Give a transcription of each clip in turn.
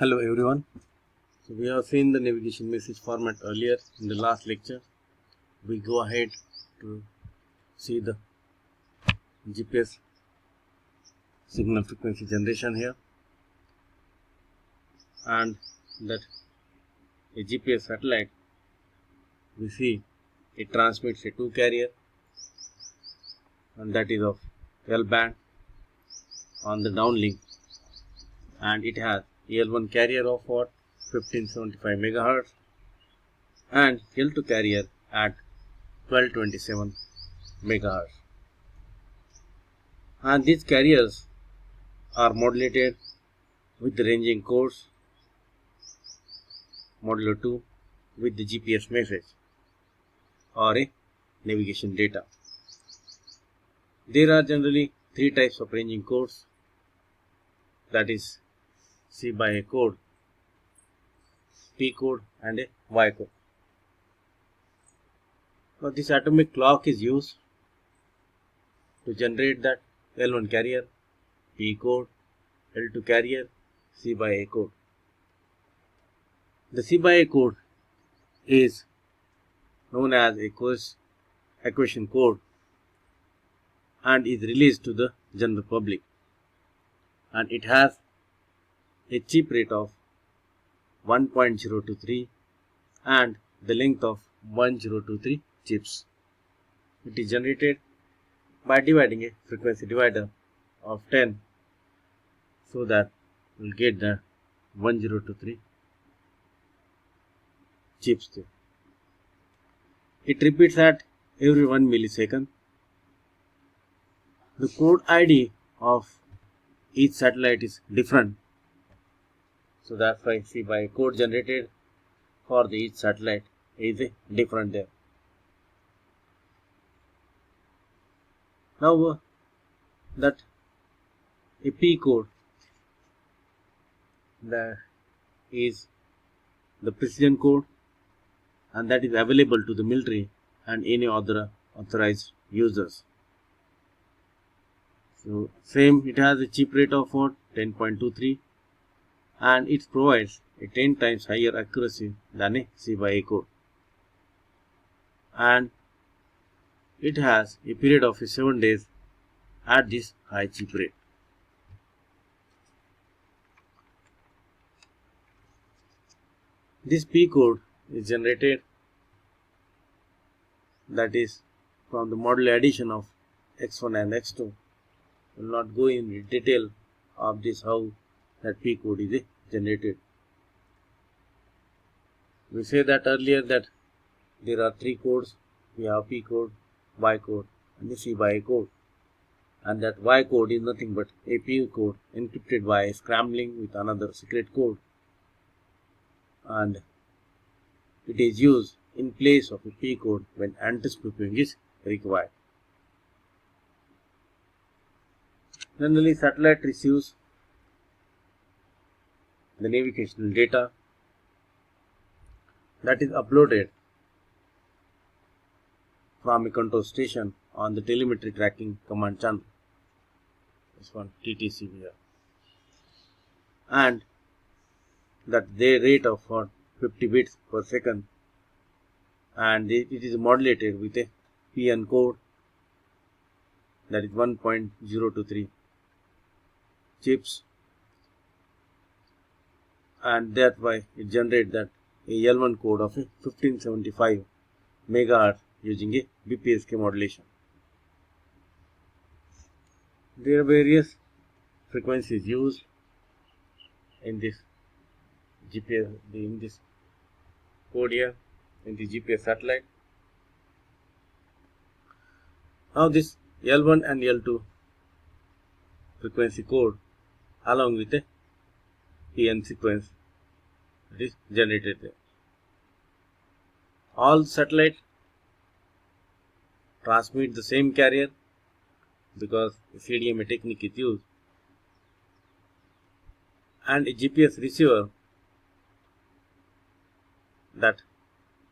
Hello everyone. So we have seen the navigation message format earlier in the last lecture. We go ahead to see the GPS signal frequency generation here, and that a GPS satellite, we see it transmits a 2 carrier, and that is of L band on the downlink, and it has L1 carrier of what 1575 megahertz and L2 carrier at 1227 megahertz. And these carriers are modulated with the ranging codes modulo 2 with the GPS message or a navigation data. There are generally three types of ranging codes, that is C by A code, P code and a Y code. Now this atomic clock is used to generate that L1 carrier, P code, L2 carrier, C by A code. The C by A code is known as a equation code and is released to the general public, and it has a chip rate of 1.023 and the length of 1023 chips. It is generated by dividing a frequency divider of 10 so that we will get the 1023 chips there. It repeats at every 1 millisecond. The code ID of each satellite is different, so that's why C by code generated for the each satellite is different there. Now that a P code, that is the precision code, and that is available to the military and any other authorized users. So same, it has a chip rate of 10.23 and it provides a 10 times higher accuracy than a C by A code, and it has a period of 7 days at this high chip rate. This P code is generated, that is from the modular addition of X1 and X2. I will not go in detail of this how that P code is generated. We say that earlier that there are three codes. We have P code, Y code and the C by A code, and that Y code is nothing but a P code encrypted by scrambling with another secret code, and it is used in place of a P code when anti-spoofing is required. Generally, satellite receives the navigational data that is uploaded from a control station on the telemetry tracking command channel. This one TTC here, and that their rate of 50 bits per second, and it is modulated with a PN code, that is 1.023 chips, and that why it generates that a L1 code of 1575 megahertz using a BPSK modulation. There are various frequencies used in this GPS, in this code here, in the GPS satellite. Now this L1 and L2 frequency code along with a PN sequence is generated there. All satellites transmit the same carrier because CDMA technique is used, and a GPS receiver that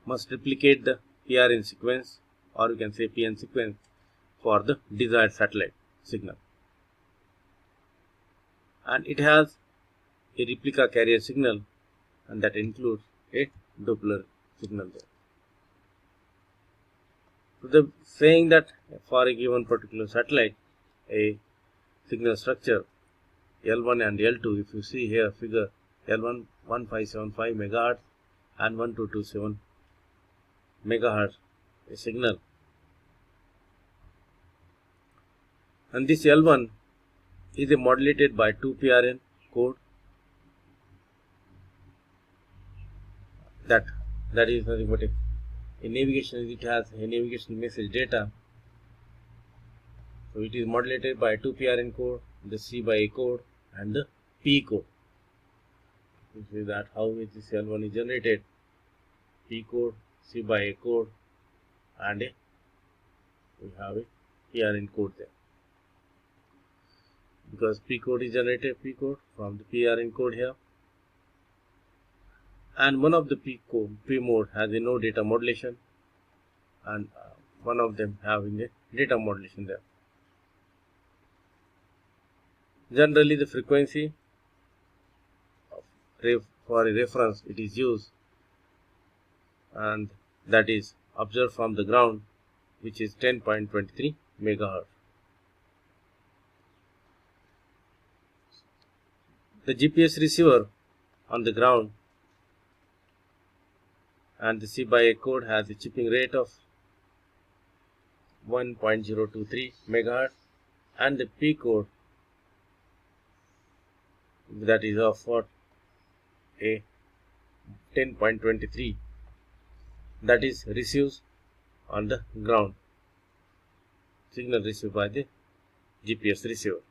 must replicate the PRN sequence, or you can say PN sequence, for the desired satellite signal, and it has a replica carrier signal, and that includes a Doppler signal there. So the saying that for a given particular satellite, a signal structure L1 and L2, if you see here figure L1 1575 MHz and 1227 MHz a signal, and this L1 is modulated by 2 PRN code that is nothing but a navigation. It has a navigation message data, so it is modulated by 2 PRN code, the C by A code and the P code. You see that how this L1 is generated, P code, C by A code, and we have a PRN code there. Because P code is generated, P code from the PRN code here, and one of the P mode has a no data modulation, and one of them having a data modulation there. Generally, the frequency for a reference it is used, and that is observed from the ground, which is 10.23 MHz. The GPS receiver on the ground and the C by A code has a chipping rate of 1.023 MHz, and the P code that is of what a 10.23 that is receives on the ground, signal received by the GPS receiver.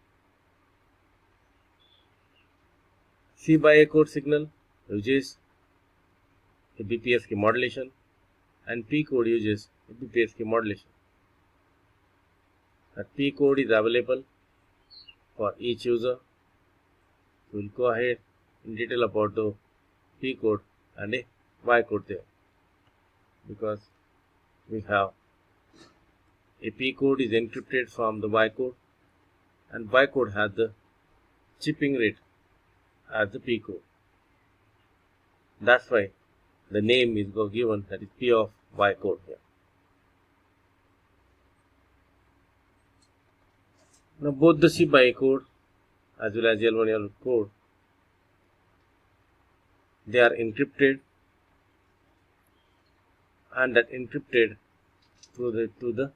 C by A code signal uses a BPSK modulation, and P code uses a BPSK modulation. That P code is available for each user. We will go ahead in detail about the P code and a Y code there, because we have a P code is encrypted from the Y code, and Y code has the chipping rate as the P code. That's why the name is given, that is P of Y code here. Now both the C by A code as well as L1 L code, they are encrypted, and that encrypted through the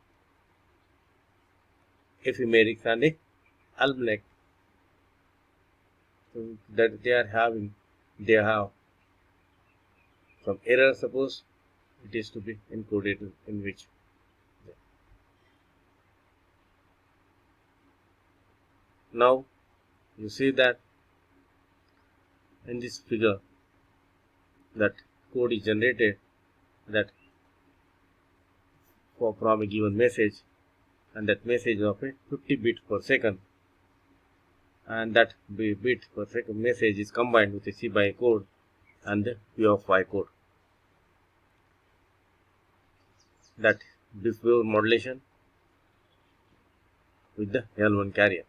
ephemerics and a almanac, so that they have some error. Suppose it is to be encoded in which. Now you see that in this figure that code is generated that from a given message, and that message of a 50 bits per second, and that bit per second message is combined with a C by A code and the P of Y code. That this wave modulation with the L1 carrier.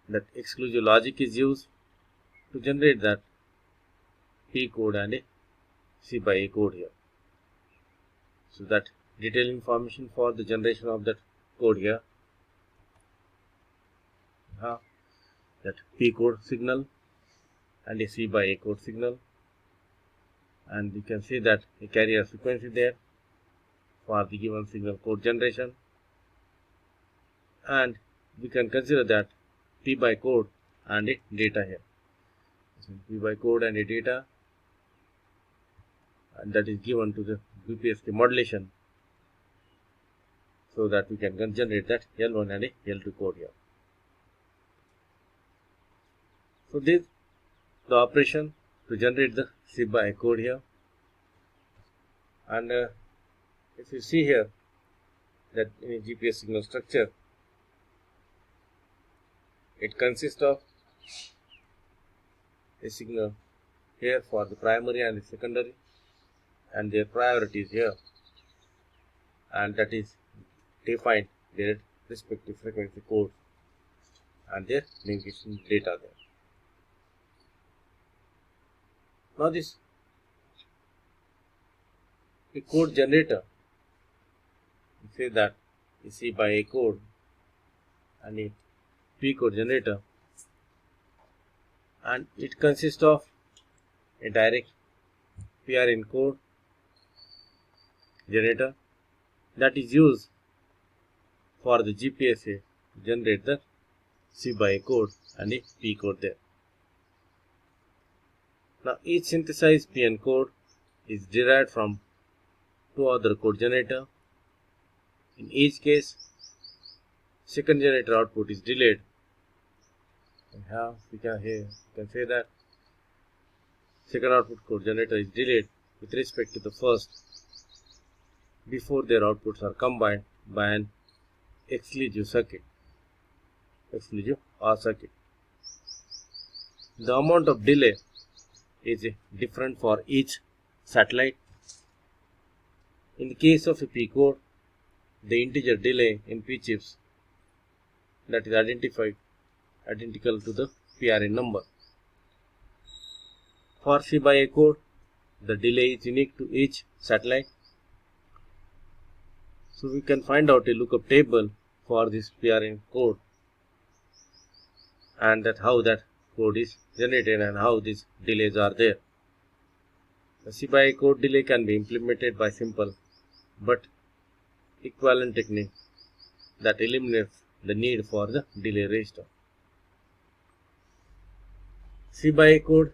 That exclusive logic is used to generate that P code and a C by A code here. So that detailed information for the generation of that code here. That P code signal and a C by A code signal, and you can see that a carrier frequency there for the given signal code generation, and we can consider that P by code and a data here. So P by code and a data, and that is given to the BPSK modulation, so that we can generate that L1 and a L2 code here. So this the operation to generate the C by A code here, and if you see here that in a GPS signal structure, it consists of a signal here for the primary and the secondary, and their priorities here, and that is defined their respective frequency codes and their navigation data there. Now this a code generator, we say that is C by A code and a P code generator, and it consists of a direct PRN code generator that is used for the GPSA to generate the C by A code and a P code there. Now each synthesized PN code is derived from two other code generator. In each case, second generator output is delayed. We can say that second output code generator is delayed with respect to the first before their outputs are combined by an exclusive OR circuit. The amount of delay is different for each satellite. In the case of a P code, the integer delay in P chips that is identical to the PRN number. For C by A code, the delay is unique to each satellite. So we can find out a lookup table for this PRN code and that how that code is generated and how these delays are there. The C by A code delay can be implemented by simple but equivalent technique that eliminates the need for the delay register. C by A code,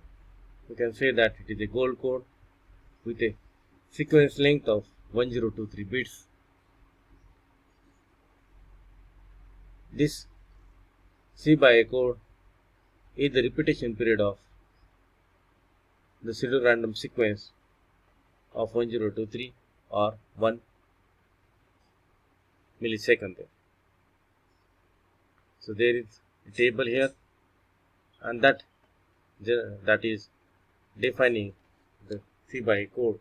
we can say that it is a gold code with a sequence length of 1023 bits. This C by A code is the repetition period of the pseudo random sequence of 1023 or 1 millisecond there. So there is a table here, and that is defining the C by A code,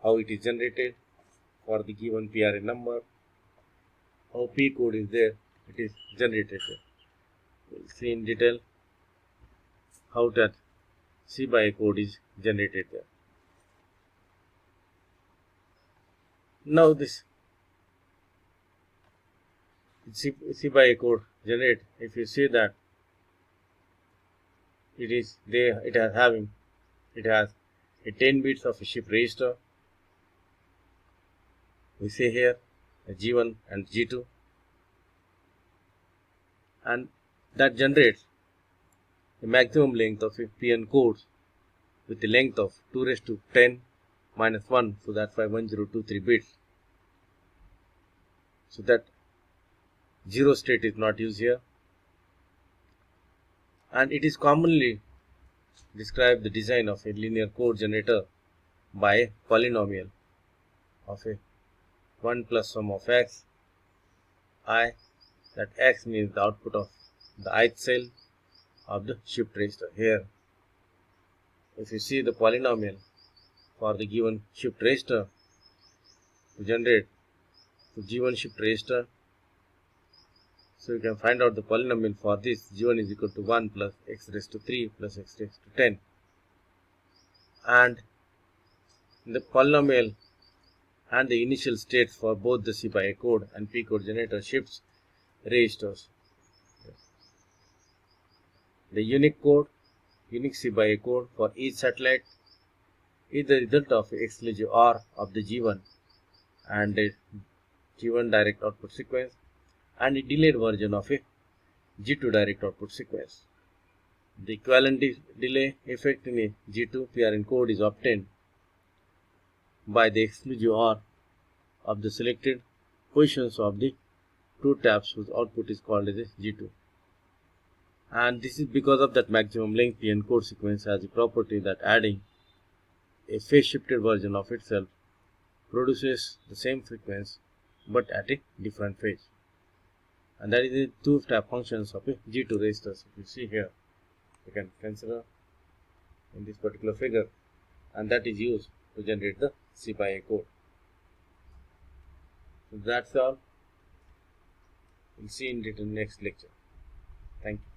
how it is generated for the given PRN number, how P code is there, it is generated there. We will see in detail how that C by A code is generated there. Now this C by A code generate, if you see that it is there, it has a 10 bits of a shift register. We see here a G1 and G2, and that generates a maximum length of a PN codes with a length of 2 raised to 10 minus 1, so that's why 1023 bits. So that 0 state is not used here, and it is commonly described the design of a linear code generator by a polynomial of a 1 plus sum of x I, that x means the output of the ith cell of the shift register. Here, if you see the polynomial for the given shift register to generate the G1 shift register, so you can find out the polynomial for this. G1 is equal to 1 plus x raised to 3 plus x raised to 10, and the polynomial and the initial states for both the C by A code and P code generator shifts registers. The unique C by A code for each satellite is the result of exclusive OR of the G1 and a G1 direct output sequence and a delayed version of a G2 direct output sequence. The equivalent delay effect in a G2 PRN code is obtained by the exclusive OR of the selected positions of the two taps whose output is called as a G2. And this is because of that maximum length PN code sequence has a property that adding a phase shifted version of itself produces the same frequency but at a different phase. And that is the two tap functions of a G2 resistors. If you see here, you can consider in this particular figure, and that is used to generate the C by A code. So that's all. We'll see in detail in next lecture. Thank you.